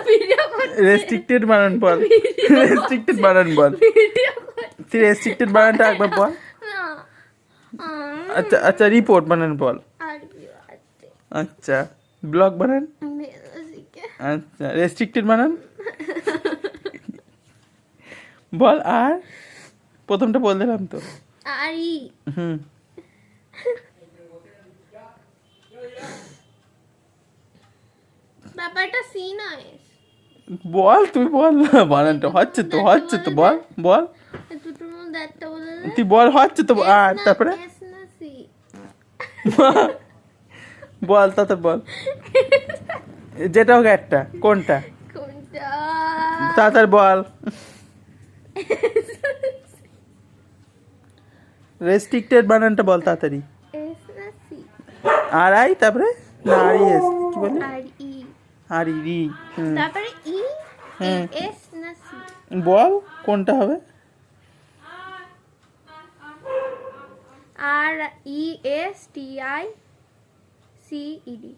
Video করছি। Restricted বানান বল, restricted বানান বল, ভিডিও করছি তুই রেস্ট্রিক্টেড বানানটা একবার বল। না। আচ্ছা আচ্ছা, রিপোর্ট বানান বল। আরবি আছে আচ্ছা, ব্লগ বানান। মেলাজিকে আচ্ছা, রেস্ট্রিক্টেড বানান বল। আর প্রথমটা বল দিলাম তো। আরি হুম, ব্যাপারটা সি নয়। বল তুই বল না, বানানটা হচ্ছে তো, হচ্ছে তো, বল বল দুটোর মধ্যে একটা বলে দে। তুই বল, হচ্ছে তো। আর তারপরে এস না সি? বল, তাতে বল যেটা হোক একটা, কোনটা কোনটা? তাড়াতাড়ি বল। রেস্ট্রিক্টেড বানানটা বল তাড়াতাড়ি। এস না সি? আর আই তারপরে না, আর এস কি বলে? আর ই আর ই রি। তারপরে ই হুম। এস না সি? বল কোনটা হবে? R E S T I C E D.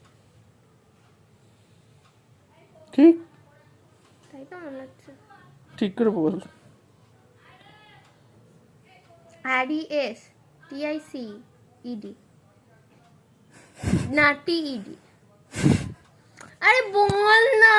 ঠিক, তাই তো মনে হচ্ছে। ঠিক করে বল। R E S T I C E D না টি ই ডি। আরে বল না।